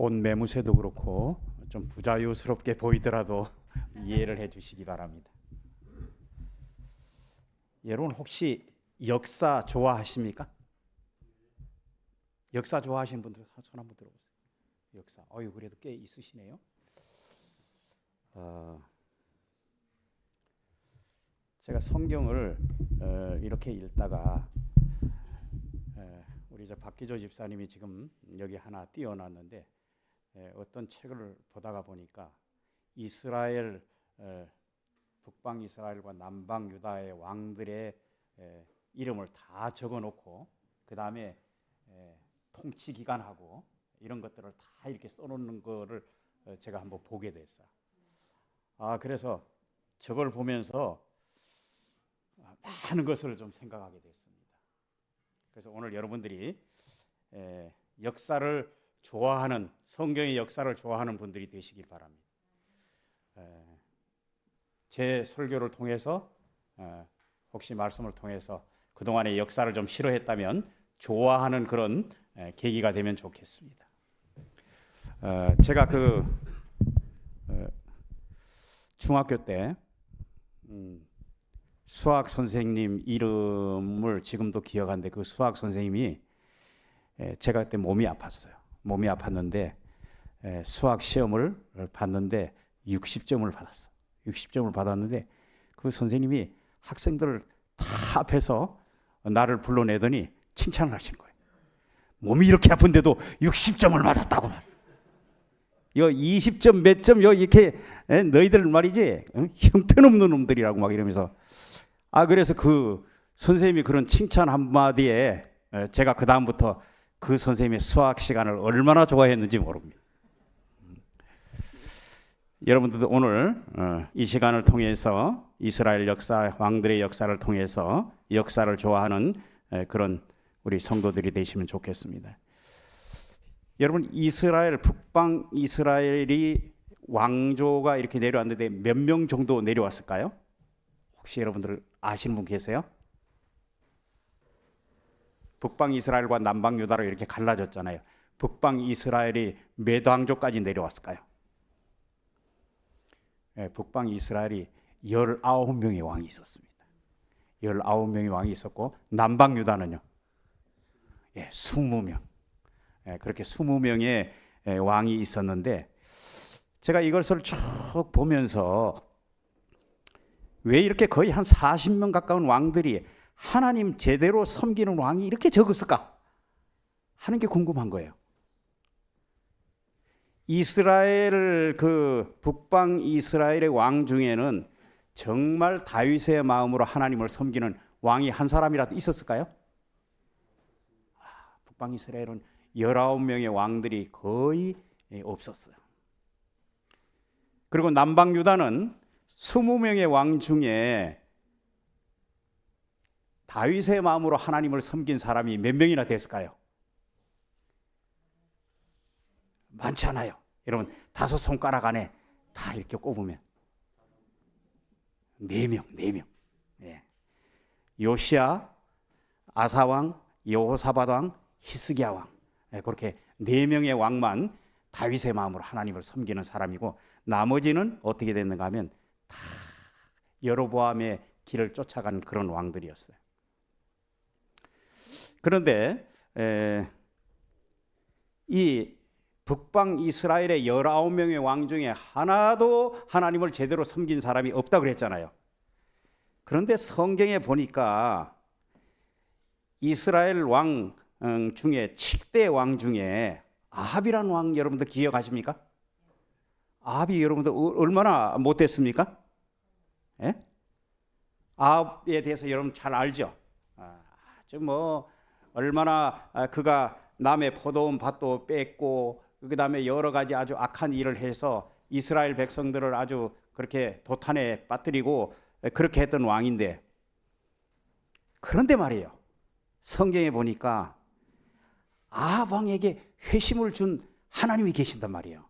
옷 매무새도 그렇고 좀 부자유스럽게 보이더라도 이해를 해주시기 바랍니다. 여러분 혹시 역사 좋아하십니까? 역사 좋아하시는 분들 손 한번 들어보세요. 역사. 그래도 꽤 있으시네요. 제가 성경을 이렇게 읽다가 우리 박기조 집사님이 지금 여기 하나 띄워놨는데 어떤 책을 보다가 보니까 이스라엘 북방 이스라엘과 남방 유다의 왕들의 이름을 다 적어놓고 그 다음에 통치 기간하고 이런 것들을 다 이렇게 써놓는 거를 제가 한번 보게 됐어요. 그래서 저걸 보면서 많은 것을 좀 생각하게 됐습니다. 그래서 오늘 여러분들이 역사를 좋아하는, 성경의 역사를 좋아하는 분들이 되시길 바랍니다. 제 설교를 통해서 혹시 말씀을 통해서 그동안의 역사를 좀 싫어했다면 좋아하는 그런 계기가 되면 좋겠습니다. 제가 중학교 때 수학 선생님 이름을 지금도 기억하는데 그 수학 선생님이 제가 그때 몸이 아팠어요. 몸이 아팠는데 수학 시험을 봤는데 60점을 받았어. 60점을 받았는데 그 선생님이 학생들을 다 앞에서 나를 불러내더니 칭찬을 하신 거예요. 몸이 이렇게 아픈데도 60점을 받았다고 말. 요 20점 몇 점 요 이렇게 너희들 말이지 형편없는 놈들이라고 막 이러면서 그래서 그 선생님이 그런 칭찬 한마디에 제가 그 다음부터 그 선생님의 수학 시간을 얼마나 좋아했는지 모릅니다. 여러분들도 오늘 이 시간을 통해서 이스라엘 역사, 왕들의 역사를 통해서 역사를 좋아하는 그런 우리 성도들이 되시면 좋겠습니다. 여러분 이스라엘, 북방 이스라엘이 왕조가 이렇게 내려왔는데 몇 명 정도 내려왔을까요? 혹시 여러분들 아시는 분 계세요? 북방 이스라엘과 남방 유다로 이렇게 갈라졌잖아요. 북방 이스라엘이 몇 왕조까지 내려왔을까요? 북방 이스라엘이 19명의 왕이 있었습니다. 19명의 왕이 있었고 남방 유다는요 20명. 그렇게 20명의 왕이 있었는데 제가 이것을 쭉 보면서 왜 이렇게 거의 한 40명 가까운 왕들이 하나님 제대로 섬기는 왕이 이렇게 적었을까 하는 게 궁금한 거예요. 이스라엘 북방 이스라엘의 왕 중에는 정말 다윗의 마음으로 하나님을 섬기는 왕이 한 사람이라도 있었을까요? 북방 이스라엘은 19명의 왕들이 거의 없었어요. 그리고 남방 유다는 20명의 왕 중에 다윗의 마음으로 하나님을 섬긴 사람이 몇 명이나 됐을까요? 많지 않아요. 여러분 5손가락 안에 다 이렇게 꼽으면 4명. 요시야, 아사왕, 여호사밧 왕, 히스기야 왕. 그렇게 4명의 왕만 다윗의 마음으로 하나님을 섬기는 사람이고 나머지는 어떻게 됐는가 하면 다 여로보암의 길을 쫓아간 그런 왕들이었어요. 그런데 이 북방 이스라엘의 19명의 왕 중에 하나도 하나님을 제대로 섬긴 사람이 없다고 그랬잖아요. 그런데 성경에 보니까 이스라엘 왕 중에 7대 왕 중에 아합이라는 왕 여러분들 기억하십니까? 아합이 여러분들 얼마나 못됐습니까? 아합에 대해서 여러분 잘 알죠? 아주 얼마나 그가 남의 포도원 밭도 뺏고 그 다음에 여러 가지 아주 악한 일을 해서 이스라엘 백성들을 아주 그렇게 도탄에 빠뜨리고 그렇게 했던 왕인데 그런데 말이에요. 성경에 보니까 아합 왕에게 회심을 준 하나님이 계신단 말이에요.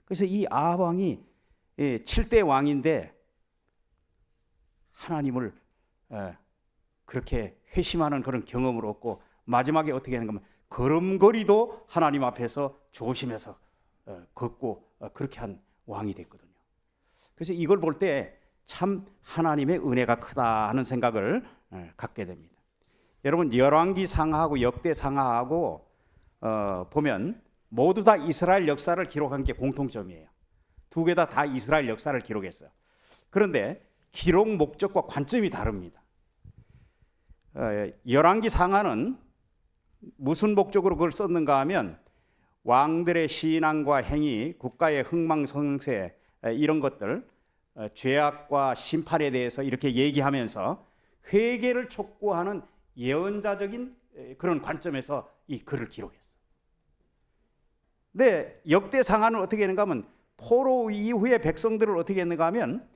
그래서 이 아합 왕이 7대 왕인데 하나님을 그렇게 회심하는 그런 경험을 얻고 마지막에 어떻게 하는 거면 걸음걸이도 하나님 앞에서 조심해서 걷고 그렇게 한 왕이 됐거든요. 그래서 이걸 볼 때 참 하나님의 은혜가 크다 하는 생각을 갖게 됩니다. 여러분 열왕기상하하고 역대상하하고 보면 모두 다 이스라엘 역사를 기록한 게 공통점이에요. 두 개 다 이스라엘 역사를 기록했어요. 그런데 기록 목적과 관점이 다릅니다. 열왕기상하는 무슨 목적으로 그걸 썼는가 하면 왕들의 신앙과 행위, 국가의 흥망성쇠 이런 것들, 죄악과 심판에 대해서 이렇게 얘기하면서 회개를 촉구하는 예언자적인 그런 관점에서 이 글을 기록했어요. 근데 역대상하는 어떻게 했는가 하면 포로 이후의 백성들을 어떻게 했는가 하면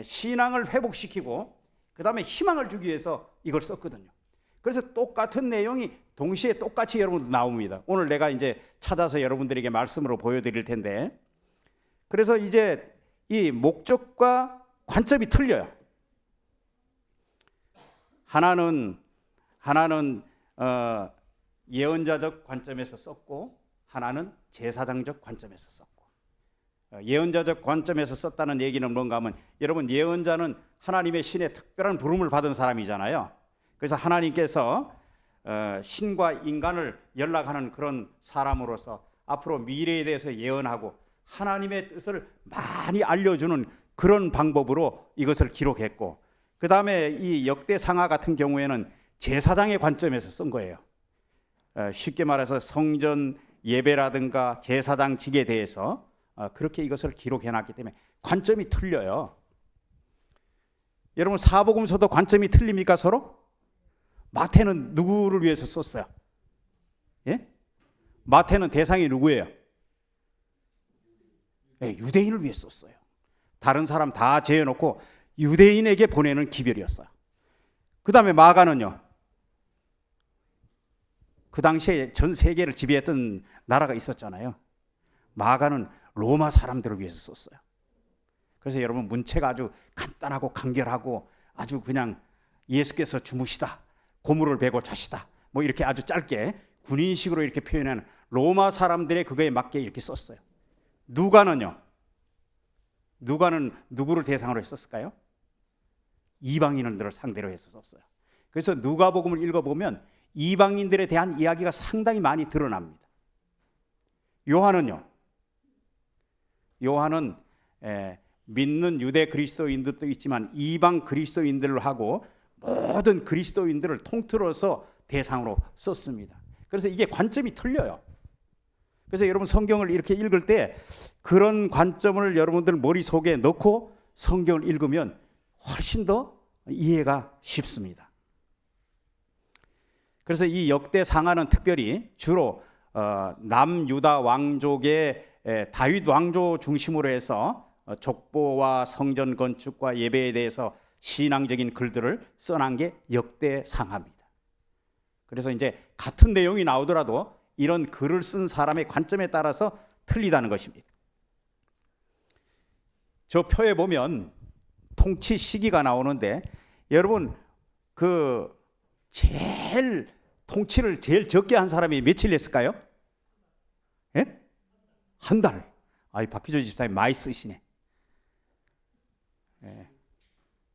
신앙을 회복시키고 그 다음에 희망을 주기 위해서 이걸 썼거든요. 그래서 똑같은 내용이 동시에 똑같이 여러분 나옵니다. 오늘 내가 이제 찾아서 여러분들에게 말씀으로 보여드릴 텐데, 그래서 이제 이 목적과 관점이 틀려요. 하나는 예언자적 관점에서 썼고 하나는 제사장적 관점에서 썼고. 예언자적 관점에서 썼다는 얘기는 뭔가 하면 여러분 예언자는 하나님의 신의 특별한 부름을 받은 사람이잖아요. 그래서 하나님께서 신과 인간을 연락하는 그런 사람으로서 앞으로 미래에 대해서 예언하고 하나님의 뜻을 많이 알려주는 그런 방법으로 이것을 기록했고, 그 다음에 이 역대상하 같은 경우에는 제사장의 관점에서 쓴 거예요. 쉽게 말해서 성전 예배라든가 제사장직에 대해서 그렇게 이것을 기록해놨기 때문에 관점이 틀려요. 여러분 사복음서도 관점이 틀립니까 서로? 마태는 누구를 위해서 썼어요? 예? 마태는 대상이 누구예요? 네, 유대인을 위해 썼어요. 다른 사람 다 제어놓고 유대인에게 보내는 기별이었어요. 그 다음에 마가는요. 그 당시에 전 세계를 지배했던 나라가 있었잖아요. 마가는 로마 사람들을 위해서 썼어요. 그래서 여러분 문체가 아주 간단하고 간결하고 아주 그냥 예수께서 주무시다, 고무를 베고 자시다, 뭐 이렇게 아주 짧게 군인식으로 이렇게 표현하는 로마 사람들의 그거에 맞게 이렇게 썼어요. 누가는요. 누가는 누구를 대상으로 했었을까요? 이방인들을 상대로 해서 썼어요. 그래서 누가복음을 읽어보면 이방인들에 대한 이야기가 상당히 많이 드러납니다. 요한은요. 요한은 믿는 유대 그리스도인들도 있지만 이방 그리스도인들을 하고 모든 그리스도인들을 통틀어서 대상으로 썼습니다. 그래서 이게 관점이 틀려요. 그래서 여러분 성경을 이렇게 읽을 때 그런 관점을 여러분들 머릿속에 넣고 성경을 읽으면 훨씬 더 이해가 쉽습니다. 그래서 이 역대상하는 특별히 주로 남유다 왕족의 다윗 왕조 중심으로 해서 족보와 성전 건축과 예배에 대해서 신앙적인 글들을 써난 게 역대상하입니다. 그래서 이제 같은 내용이 나오더라도 이런 글을 쓴 사람의 관점에 따라서 틀리다는 것입니다. 저 표에 보면 통치 시기가 나오는데 여러분 그 통치를 제일 적게 한 사람이 며칠 했을까요? 예? 한 달. 박희조 집사님 많이 쓰시네.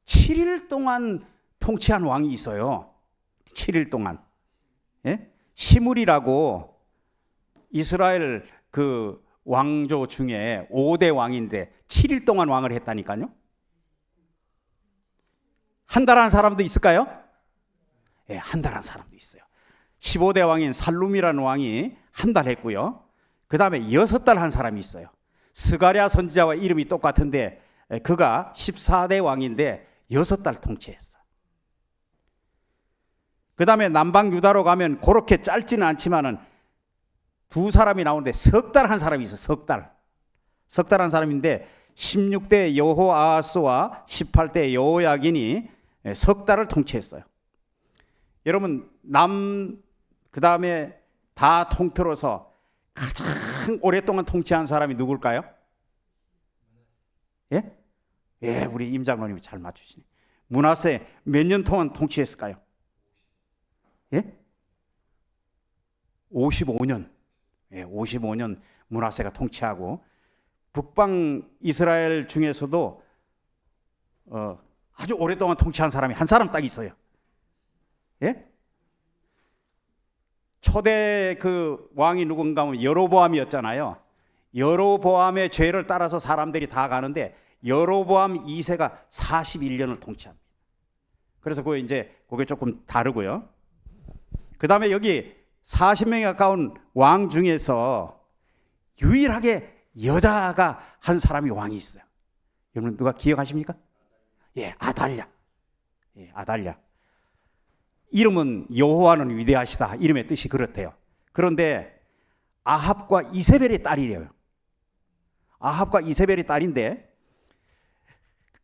7일 동안 통치한 왕이 있어요. 7일 동안. 예? 시므리라고 이스라엘 그 왕조 중에 5대 왕인데 7일 동안 왕을 했다니까요. 한 달 한 사람도 있을까요? 예, 한 달 한 사람도 있어요. 15대 왕인 살룸이라는 왕이 한 달 했고요. 그 다음에 6달 한 사람이 있어요. 스가랴 선지자와 이름이 똑같은데 그가 14대 왕인데 6달 통치했어요. 그 다음에 남방 유다로 가면 그렇게 짧지는 않지만은 두 사람이 나오는데 석 달 한 사람이 있어요. 석 달 한 사람인데 16대 여호아하스와 18대 여호야긴이 석 달을 통치했어요. 여러분 그 다음에 다 통틀어서 가장 오랫동안 통치한 사람이 누굴까요? 예? 예, 우리 임 장로님이 잘 맞추시네. 므낫세. 몇 년 동안 통치했을까요? 예? 55년, 55년 므낫세가 통치하고 북방 이스라엘 중에서도 아주 오랫동안 통치한 사람이 한 사람 딱 있어요. 예? 초대 그 왕이 누군가 하면 여로보암이었잖아요. 여로보암의 죄를 따라서 사람들이 다 가는데 여로보암 2세가 41년을 통치합니다. 그래서 그게 조금 다르고요. 그 다음에 여기 40명에 가까운 왕 중에서 유일하게 여자가 한 사람이 왕이 있어요. 여러분 누가 기억하십니까? 예, 아달랴. 예, 아달랴. 이름은 여호와는 위대하시다. 이름의 뜻이 그렇대요. 그런데 아합과 이세벨의 딸이래요. 아합과 이세벨의 딸인데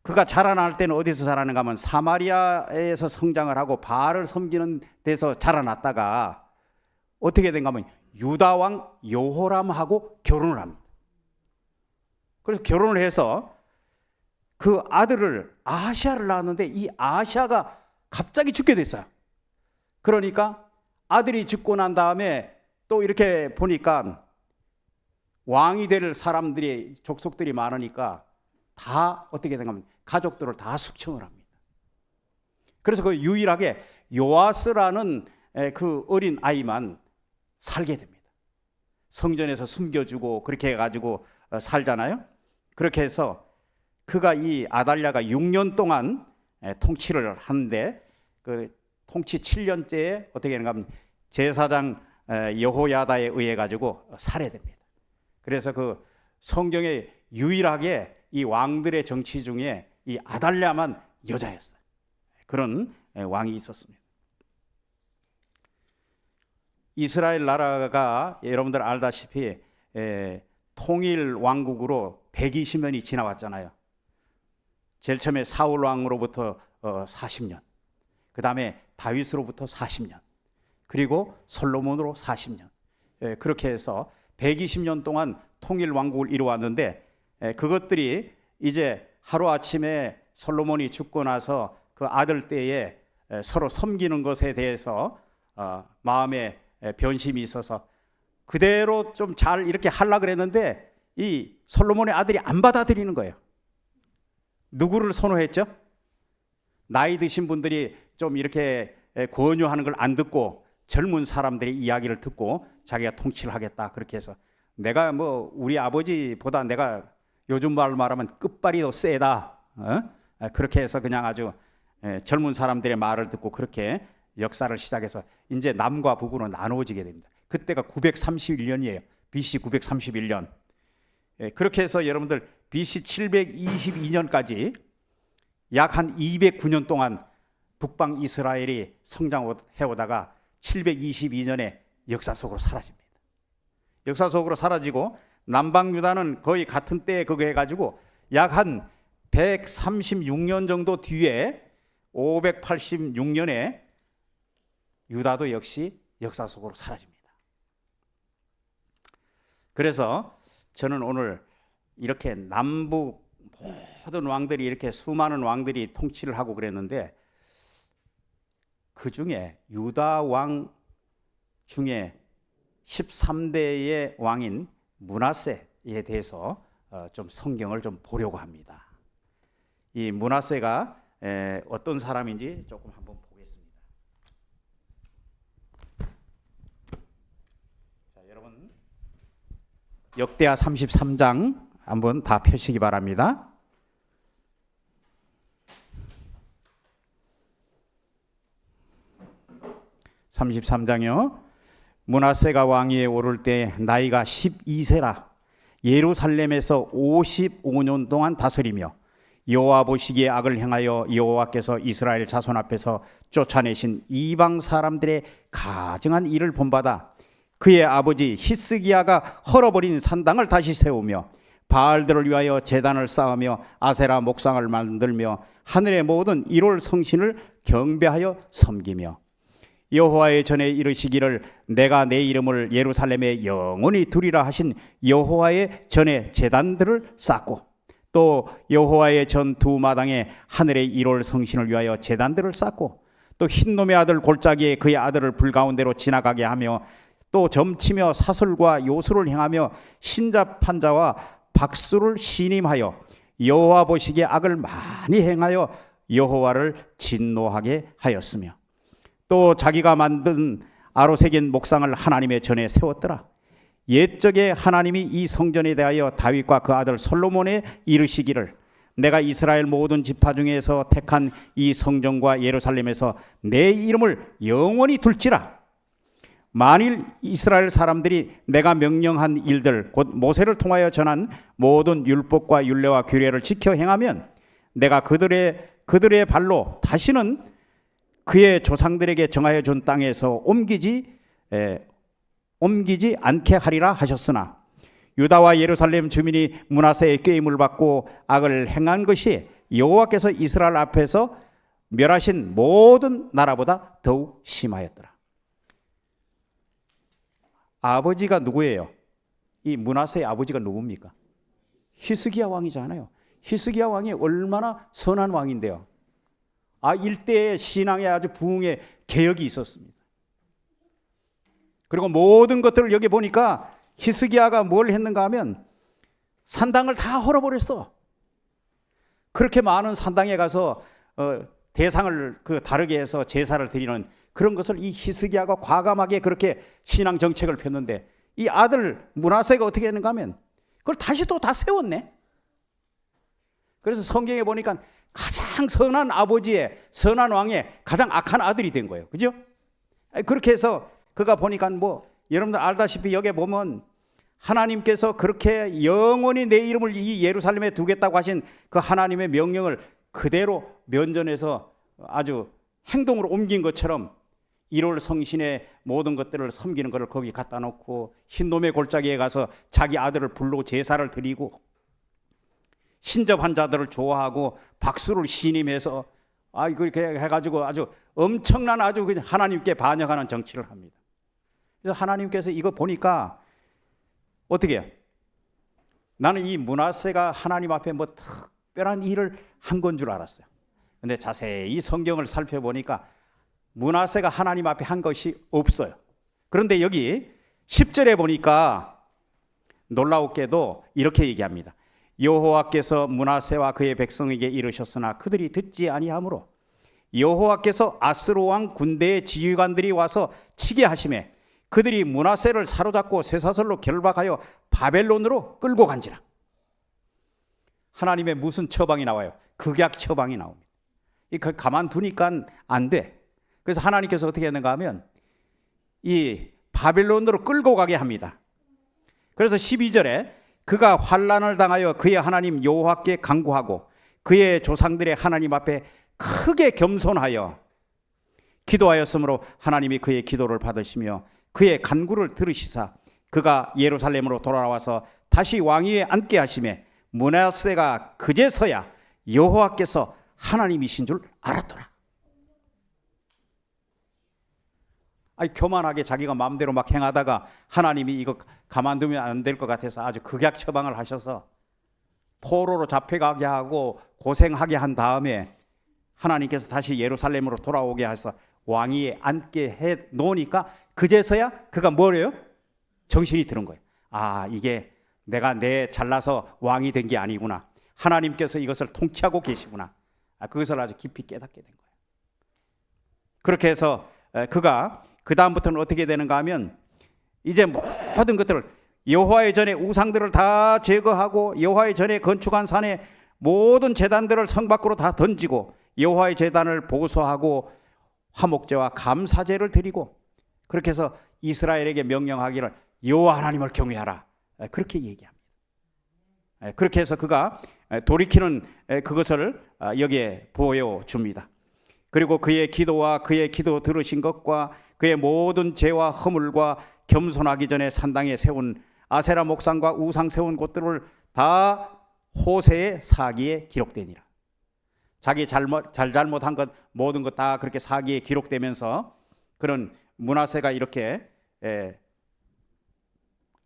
그가 자라날 때는 어디서 자라는가 하면 사마리아에서 성장을 하고 바알을 섬기는 데서 자라났다가 어떻게 된가 하면 유다 왕 여호람하고 결혼을 합니다. 그래서 결혼을 해서 그 아들을 아하시아를 낳았는데 이 아하시아가 갑자기 죽게 됐어요. 그러니까 아들이 죽고 난 다음에 또 이렇게 보니까 왕이 될 사람들이 족속들이 많으니까 다 어떻게 된가 하면 가족들을 다 숙청을 합니다. 그래서 그 유일하게 요아스라는 그 어린 아이만 살게 됩니다. 성전에서 숨겨주고 그렇게 해가지고 살잖아요. 그렇게 해서 그가 이 아달랴가 6년 동안 통치를 하는데 그 통치 7년째에 어떻게 되는가 하면 제사장 여호야다에 의해 가지고 살해됩니다. 그래서 그 성경에 유일하게 이 왕들의 정치 중에 이 아달랴만 여자였어요. 그런 왕이 있었습니다. 이스라엘 나라가 여러분들 알다시피 통일 왕국으로 120년이 지나왔잖아요. 제일 처음에 사울 왕으로부터 40년, 그 다음에 다윗으로부터 40년, 그리고 솔로몬으로 40년. 그렇게 해서 120년 동안 통일 왕국을 이루었는데 그것들이 이제 하루아침에 솔로몬이 죽고 나서 그 아들 때에 서로 섬기는 것에 대해서 마음에 변심이 있어서 그대로 좀 잘 이렇게 하려고 그랬는데 이 솔로몬의 아들이 안 받아들이는 거예요. 누구를 선호했죠? 나이 드신 분들이 좀 이렇게 권유하는 걸 안 듣고 젊은 사람들의 이야기를 듣고 자기가 통치를 하겠다 그렇게 해서 내가 뭐 우리 아버지보다 내가 요즘 말로 말하면 끝발이 더 세다 그렇게 해서 그냥 아주 젊은 사람들의 말을 듣고 그렇게 역사를 시작해서 이제 남과 북으로 나누어지게 됩니다. 그때가 931년이에요. BC 931년. 그렇게 해서 여러분들 BC 722년까지 약 한 209년 동안 북방 이스라엘이 성장해오다가 722년에 역사 속으로 사라집니다. 역사 속으로 사라지고 남방 유다는 거의 같은 때에 그거 해가지고 약 한 136년 정도 뒤에 586년에 유다도 역시 역사 속으로 사라집니다. 그래서 저는 오늘 이렇게 남북 모든 왕들이 이렇게 수많은 왕들이 통치를 하고 그랬는데 그 중에 유다 왕 중에 13대의 왕인 므낫세에 대해서 좀 성경을 좀 보려고 합니다. 이 므낫세가 어떤 사람인지 조금 한번 보겠습니다. 자, 여러분 역대하 33장 한번 다 펴시기 바랍니다. 33장이요. 므낫세가 왕위에 오를 때 나이가 12세라 예루살렘에서 55년 동안 다스리며 여호와 보시기에 악을 행하여 여호와께서 이스라엘 자손 앞에서 쫓아내신 이방 사람들의 가증한 일을 본받아 그의 아버지 히스기야가 헐어버린 산당을 다시 세우며 바알들을 위하여 제단을 쌓으며 아세라 목상을 만들며 하늘의 모든 일월 성신을 경배하여 섬기며 여호와의 전에 이르시기를 내가 내 이름을 예루살렘에 영원히 두리라 하신 여호와의 전에 제단들을 쌓고 또 여호와의 전 두 마당에 하늘의 일월 성신을 위하여 제단들을 쌓고 또 흰놈의 아들 골짜기에 그의 아들을 불 가운데로 지나가게 하며 또 점치며 사슬과 요술을 행하며 신자판자와 박수를 신임하여 여호와 보시기에 악을 많이 행하여 여호와를 진노하게 하였으며 또 자기가 만든 아로새긴 목상을 하나님의 전에 세웠더라. 옛적에 하나님이 이 성전에 대하여 다윗과 그 아들 솔로몬에 이르시기를 내가 이스라엘 모든 지파 중에서 택한 이 성전과 예루살렘에서 내 이름을 영원히 둘지라. 만일 이스라엘 사람들이 내가 명령한 일들 곧 모세를 통하여 전한 모든 율법과 율례와 규례를 지켜 행하면 내가 그들의 발로 다시는 그의 조상들에게 정하여 준 땅에서 옮기지 않게 하리라 하셨으나 유다와 예루살렘 주민이 므낫세의 꾀임을 받고 악을 행한 것이 여호와께서 이스라엘 앞에서 멸하신 모든 나라보다 더욱 심하였더라. 아버지가 누구예요? 이 므낫세의 아버지가 누굽니까? 히스기야 왕이잖아요. 히스기야 왕이 얼마나 선한 왕인데요. 일대의 신앙에 아주 부흥의 개혁이 있었습니다. 그리고 모든 것들을 여기 보니까 히스기야가 뭘 했는가 하면 산당을 다 헐어버렸어. 그렇게 많은 산당에 가서 대상을 다르게 해서 제사를 드리는 그런 것을 이 히스기야가 과감하게 그렇게 신앙 정책을 폈는데 이 아들 므낫세가 어떻게 했는가 하면 그걸 다시 또 다 세웠네. 그래서 성경에 보니까 가장 선한 아버지의 선한 왕의 가장 악한 아들이 된 거예요. 그죠? 그렇게 해서 그가 보니까 여러분들 알다시피 여기에 보면 하나님께서 그렇게 영원히 내 이름을 이 예루살렘에 두겠다고 하신 그 하나님의 명령을 그대로 면전에서 아주 행동으로 옮긴 것처럼 1월 성신의 모든 것들을 섬기는 것을 거기 갖다 놓고 흰놈의 골짜기에 가서 자기 아들을 불러 제사를 드리고 신접한 자들을 좋아하고 박수를 신임해서 그렇게 해가지고 아주 엄청난 아주 하나님께 반역하는 정치를 합니다. 그래서 하나님께서 이거 보니까 어떻게 해요? 나는 이 므낫세가 하나님 앞에 특별한 일을 한 건 줄 알았어요. 근데 자세히 성경을 살펴보니까 므낫세가 하나님 앞에 한 것이 없어요. 그런데 여기 10절에 보니까 놀라웠게도 이렇게 얘기합니다. 여호와께서 므낫세와 그의 백성에게 이르셨으나 그들이 듣지 아니하므로 여호와께서 아스로 왕 군대의 지휘관들이 와서 치게 하심에 그들이 므낫세를 사로잡고 쇠사슬로 결박하여 바벨론으로 끌고 간지라. 하나님의 무슨 처방이 나와요? 극약 처방이 나옵니다. 그 가만두니까 안 돼. 그래서 하나님께서 어떻게 했는가 하면 이 바벨론으로 끌고 가게 합니다. 그래서 12절에 그가 환난을 당하여 그의 하나님 여호와께 간구하고 그의 조상들의 하나님 앞에 크게 겸손하여 기도하였으므로 하나님이 그의 기도를 받으시며 그의 간구를 들으시사 그가 예루살렘으로 돌아와서 다시 왕위에 앉게 하시매 므낫세가 그제서야 여호와께서 하나님이신 줄 알았더라. 교만하게 자기가 마음대로 막 행하다가 하나님이 이거 가만두면 안 될 것 같아서 아주 극약 처방을 하셔서 포로로 잡혀가게 하고 고생하게 한 다음에 하나님께서 다시 예루살렘으로 돌아오게 해서 왕위에 앉게 해 놓으니까 그제서야 그가 뭐래요? 정신이 드는 거예요. 이게 내가 잘나서 왕이 된 게 아니구나. 하나님께서 이것을 통치하고 계시구나. 그것을 아주 깊이 깨닫게 된 거예요. 그렇게 해서 그가 그 다음부터는 어떻게 되는가 하면 이제 모든 것들을 여호와의 전에 우상들을 다 제거하고 여호와의 전에 건축한 산에 모든 제단들을 성 밖으로 다 던지고 여호와의 제단을 보수하고 화목제와 감사제를 드리고 그렇게 해서 이스라엘에게 명령하기를 여호와 하나님을 경외하라. 그렇게 얘기합니다. 그렇게 해서 그가 돌이키는 그것을 여기에 보여줍니다. 그리고 그의 기도와 그의 기도 들으신 것과 그의 모든 죄와 허물과 겸손하기 전에 산당에 세운 아세라 목상과 우상 세운 곳들을 다 호세의 사기에 기록되니라. 자기 잘못한 것 모든 것 다 그렇게 사기에 기록되면서 그런 므낫세가 이렇게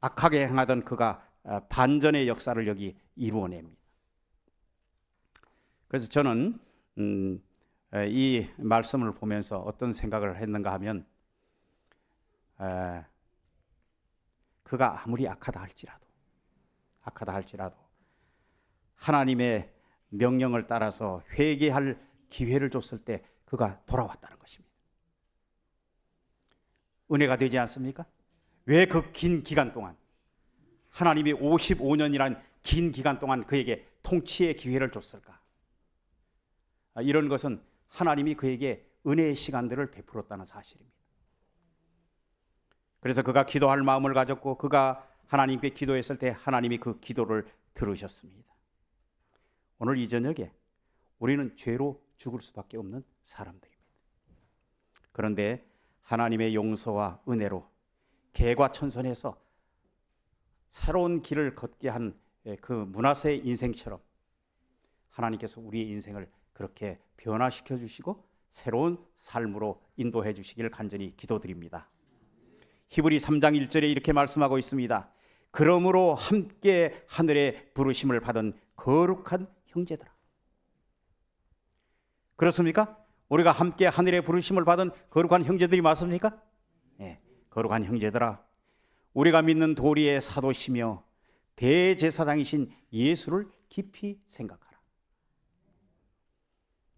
악하게 행하던 그가 반전의 역사를 여기 이루어냅니다. 그래서 저는 이 말씀을 보면서 어떤 생각을 했는가 하면 그가 아무리 악하다 할지라도 하나님의 명령을 따라서 회개할 기회를 줬을 때 그가 돌아왔다는 것입니다. 은혜가 되지 않습니까? 왜 그 긴 기간 동안, 하나님이 55년이란 긴 기간 동안 그에게 통치의 기회를 줬을까? 이런 것은 하나님이 그에게 은혜의 시간들을 베풀었다는 사실입니다. 그래서 그가 기도할 마음을 가졌고 그가 하나님께 기도했을 때 하나님이 그 기도를 들으셨습니다. 오늘 이 저녁에 우리는 죄로 죽을 수밖에 없는 사람들입니다. 그런데 하나님의 용서와 은혜로 개과천선해서 새로운 길을 걷게 한 그 므낫세의 인생처럼 하나님께서 우리의 인생을 그렇게 변화시켜 주시고 새로운 삶으로 인도해 주시기를 간절히 기도드립니다. 히브리 3장 1절에 이렇게 말씀하고 있습니다. 그러므로 함께 하늘의 부르심을 받은 거룩한 형제들아. 그렇습니까? 우리가 함께 하늘의 부르심을 받은 거룩한 형제들이 맞습니까? 네, 거룩한 형제들아, 우리가 믿는 도리의 사도시며 대제사장이신 예수를 깊이 생각하라.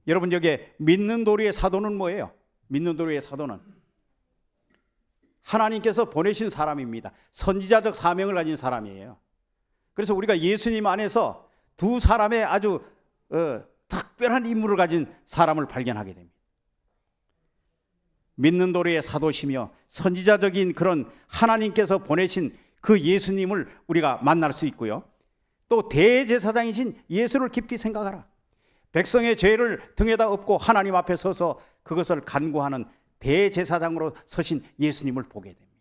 여러분, 여기에 믿는 도리의 사도는 뭐예요? 믿는 도리의 사도는 하나님께서 보내신 사람입니다. 선지자적 사명을 가진 사람이에요. 그래서 우리가 예수님 안에서 두 사람의 아주 특별한 임무를 가진 사람을 발견하게 됩니다. 믿는 도리의 사도시며 선지자적인 그런 하나님께서 보내신 그 예수님을 우리가 만날 수 있고요. 또 대제사장이신 예수를 깊이 생각하라. 백성의 죄를 등에다 업고 하나님 앞에 서서 그것을 간구하는 대제사장으로 서신 예수님을 보게 됩니다.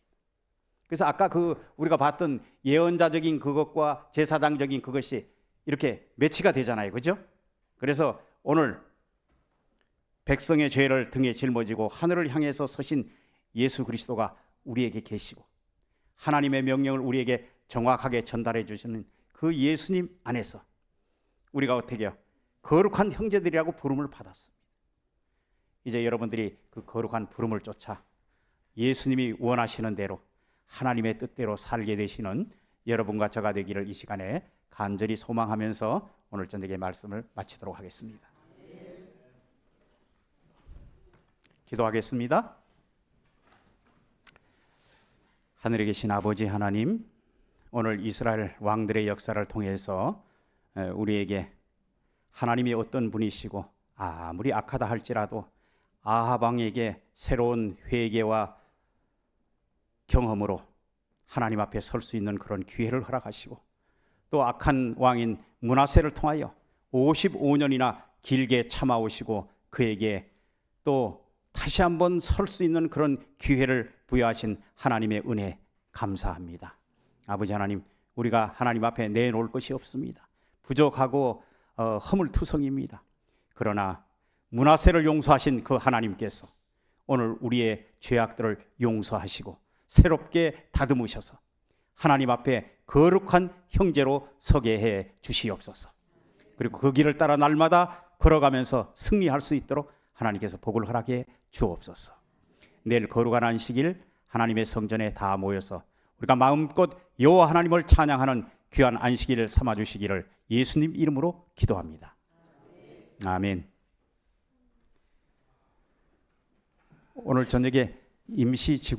그래서 아까 우리가 봤던 예언자적인 그것과 제사장적인 그것이 이렇게 매치가 되잖아요. 그죠? 그래서 오늘 백성의 죄를 등에 짊어지고 하늘을 향해서 서신 예수 그리스도가 우리에게 계시고 하나님의 명령을 우리에게 정확하게 전달해 주시는 그 예수님 안에서 우리가 어떻게 해요? 거룩한 형제들이라고 부름을 받았습니다. 이제 여러분들이 그 거룩한 부름을 쫓아 예수님이 원하시는 대로 하나님의 뜻대로 살게 되시는 여러분과 저가 되기를 이 시간에 간절히 소망하면서 오늘 저녁의 말씀을 마치도록 하겠습니다. 기도하겠습니다. 하늘에 계신 아버지 하나님, 오늘 이스라엘 왕들의 역사를 통해서 우리에게 하나님이 어떤 분이시고 아무리 악하다 할지라도 아합 왕에게 새로운 회개와 경험으로 하나님 앞에 설 수 있는 그런 기회를 허락하시고 또 악한 왕인 므낫세를 통하여 55년이나 길게 참아오시고 그에게 또 다시 한번 설 수 있는 그런 기회를 부여하신 하나님의 은혜 감사합니다. 아버지 하나님, 우리가 하나님 앞에 내놓을 것이 없습니다. 부족하고 허물투성입니다. 그러나 므낫세를 용서하신 그 하나님께서 오늘 우리의 죄악들을 용서하시고 새롭게 다듬으셔서 하나님 앞에 거룩한 형제로 서게 해 주시옵소서. 그리고 그 길을 따라 날마다 걸어가면서 승리할 수 있도록 하나님께서 복을 허락해 주옵소서. 내일 거룩한 안식일 하나님의 성전에 다 모여서 우리가 마음껏 여호와 하나님을 찬양하는 귀한 안식일을 삼아 주시기를 예수님 이름으로 기도합니다. 아멘. 오늘 저녁에 임시 지구